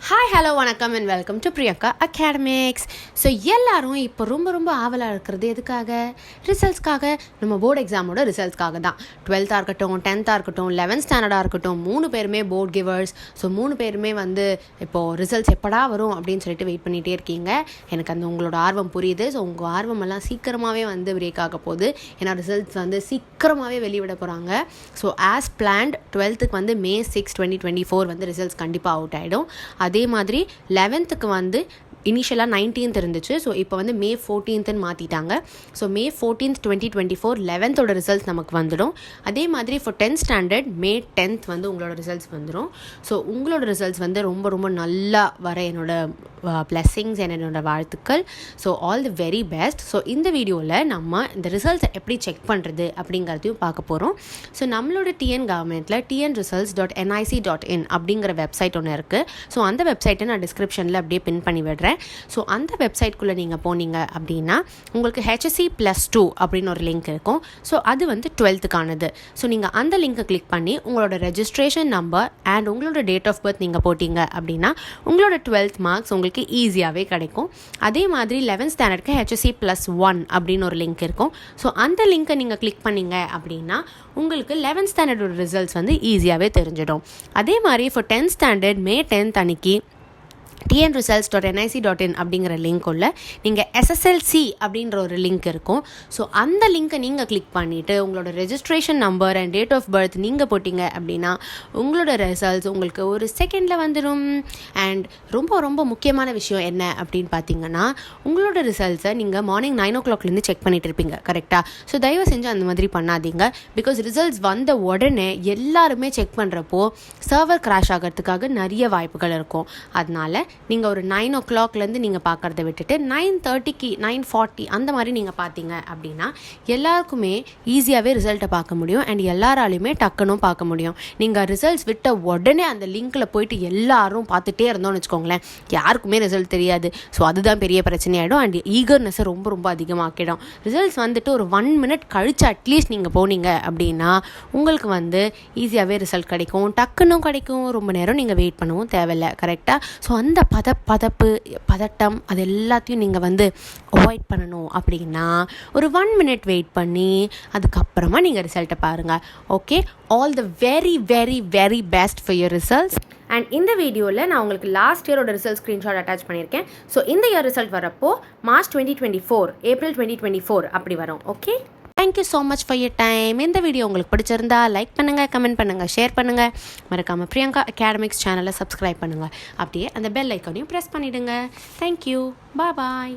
Hi hello வணக்கம் and welcome to Priyanka academics. So எல்லாரும் இப்போ ரொம்ப ஆவலாக இருக்கிறது எதுக்காக? ரிசல்ட்ஸ்க்காக. நம்ம போர்டு எக்ஸாமோட ரிசல்ட்ஸ்க்காக தான். 12th இருக்கட்டும், 10th இருக்கட்டும், 11th ஸ்டாண்டர்டாக இருக்கட்டும், 3 பேருமே போர்ட் கிவர்ஸ். ஸோ 3 பேருமே இப்போது ரிசல்ட்ஸ் எப்படா வரும் அப்படின்னு சொல்லிட்டு வெயிட் பண்ணிகிட்டே இருக்கீங்க. எனக்கு உங்களோட ஆர்வம் புரியுது. ஸோ உங்கள் ஆர்வமெல்லாம் சீக்கிரமாகவே பிரேக் ஆக போகுது. ஏன்னா ரிசல்ட்ஸ் சீக்கிரமாகவே வெளியிட போகிறாங்க. So as plant 12th May 6, 2024 results கண்டிப்பாக அவுட் ஆகிடும். அதே மாதிரி 11th இனிஷியலாக 19th இருந்துச்சு. ஸோ இப்போ May 14th மாற்றிட்டாங்க. So May 14th 2024 11th results நமக்கு வந்துடும். அதே மாதிரி for 10th standard May 10th உங்களோட ரிசல்ட்ஸ் வந்துடும். ஸோ உங்களோட ரிசல்ட்ஸ் ரொம்ப நல்லா வர என்னோட பிளெஸ்ஸிங்ஸ் என்னோட வாழ்த்துக்கள். So all the very best. So இந்த வீடியோவில் நம்ம இந்த ரிசல்ட்ஸை எப்படி செக் பண்ணுறது அப்படிங்கிறதையும் பார்க்க போகிறோம். ஸோ நம்மளோட டிஎன் கவர்மெண்ட்டில் tnresults.nic.in அப்படிங்கிற வெப்சைட் ஒன்று இருக்குது. ஸோ அந்த வெப்சைட்டை நான் டிஸ்கிரிப்ஷனில் அப்படியே பின் பண்ணி விடுறேன். ஸோ அந்த வெப்சைட்குள்ளே நீங்கள் போனீங்க அப்படின்னா உங்களுக்கு HSC+2 அப்படின்னு ஒரு லிங்க் இருக்கும். ஸோ அது 12th. ஸோ நீங்கள் அந்த லிங்கை கிளிக் பண்ணி உங்களோட ரெஜிஸ்ட்ரேஷன் நம்பர் அண்ட் உங்களோட டேட் ஆஃப் பர்த் நீங்கள் போட்டிங்க அப்படின்னா உங்களோட 12th மார்க்ஸ் உங்களுக்கு ஈஸியாகவே கிடைக்கும். அதே மாதிரி 11th ஸ்டாண்டர்டுக்கு HSC+1 அப்படின்னு ஒரு லிங்க் இருக்கும். ஸோ அந்த லிங்கை நீங்கள் கிளிக் பண்ணீங்க அப்படின்னா உங்களுக்கு 11th ஸ்டாண்டர்டோட ரிசல்ட்ஸ் ஈஸியாகவே தெரிஞ்சிடும். அதே மாதிரி for 10th standard May 10th அன்னைக்கு tnresults.nic.in அப்படிங்கிற லிங்க் உள்ள நீங்கள் SSLC அப்படின்ற ஒரு லிங்க் இருக்கும். ஸோ அந்த லிங்க்கை நீங்கள் கிளிக் பண்ணிவிட்டு உங்களோட registration number and date of birth நீங்கள் போட்டிங்க அப்படின்னா உங்களோட ரிசல்ட்ஸ் உங்களுக்கு ஒரு செகண்டில் வந்துடும். அண்ட் ரொம்ப முக்கியமான விஷயம் என்ன அப்படின்னு பார்த்தீங்கன்னா உங்களோட ரிசல்ட்ஸை நீங்கள் மார்னிங் 9 o'clock செக் பண்ணிட்டு இருப்பீங்க, கரெக்டாக? ஸோ தயவு செஞ்சு அந்த மாதிரி பண்ணாதீங்க. பிகாஸ் ரிசல்ட்ஸ் வந்த உடனே எல்லாருமே செக் பண்ணுறப்போ சர்வர் கிராஷ் ஆகிறதுக்காக நிறைய வாய்ப்புகள் இருக்கும். அதனால நீங்கள் ஒரு 9 o'clock நீங்கள் பார்க்குறத விட்டுட்டு 9:30 9:40 அந்த மாதிரி நீங்கள் பார்த்தீங்க அப்படின்னா எல்லாருக்குமே ஈஸியாகவே ரிசல்ட்டை பார்க்க முடியும். அண்ட் எல்லாராலையுமே டக்குனும் பார்க்க முடியும். நீங்கள் ரிசல்ட்ஸ் விட்ட உடனே அந்த லிங்க்கில் போயிட்டு எல்லாரும் பார்த்துட்டே இருந்தோம்னு வச்சுக்கோங்களேன், யாருக்குமே ரிசல்ட் தெரியாது. ஸோ அதுதான் பெரிய பிரச்சனையாயிடும். அண்ட் ஈகர்னஸை ரொம்ப அதிகமாக்கிடும். ரிசல்ட்ஸ் ஒரு 1 minute கழிச்சு அட்லீஸ்ட் நீங்கள் போனீங்க அப்படின்னா உங்களுக்கு ஈஸியாகவே ரிசல்ட் கிடைக்கும், டக்குன்னும் கிடைக்கும். ரொம்ப நேரம் நீங்கள் வெயிட் பண்ணவும் தேவையில்லை, கரெக்டாக? ஸோ அந்த பதட்டம் அது எல்லாத்தையும் நீங்கள் அவாய்ட் பண்ணணும் அப்படின்னா ஒரு 1 minute வெயிட் பண்ணி அதுக்கப்புறமா நீங்கள் ரிசல்ட்டை பாருங்கள். Okay, all the very best for your results. And இந்த வீடியோவில் நான் உங்களுக்கு லாஸ்ட் இயரோட ரிசல்ட் ஸ்க்ரீன்ஷாட் அட்டாச் பண்ணியிருக்கேன். ஸோ இந்த இயர் ரிசல்ட் வரப்போ March 2024 April 2024 அப்படி வரும். Okay, thank you so much for your time. இந்த வீடியோ உங்களுக்கு பிடிச்சிருந்தா லைக் பண்ணுங்கள், கமெண்ட் பண்ணுங்கள், ஷேர் பண்ணுங்கள். மறக்காமல் பிரியங்கா அகாடமிக்ஸ் சேனலை சப்ஸ்கிரைப் பண்ணுங்கள். அப்படியே அந்த பெல் ஐக்கானையும் ப்ரெஸ் பண்ணிவிடுங்க. தேங்க்யூ, பாய்.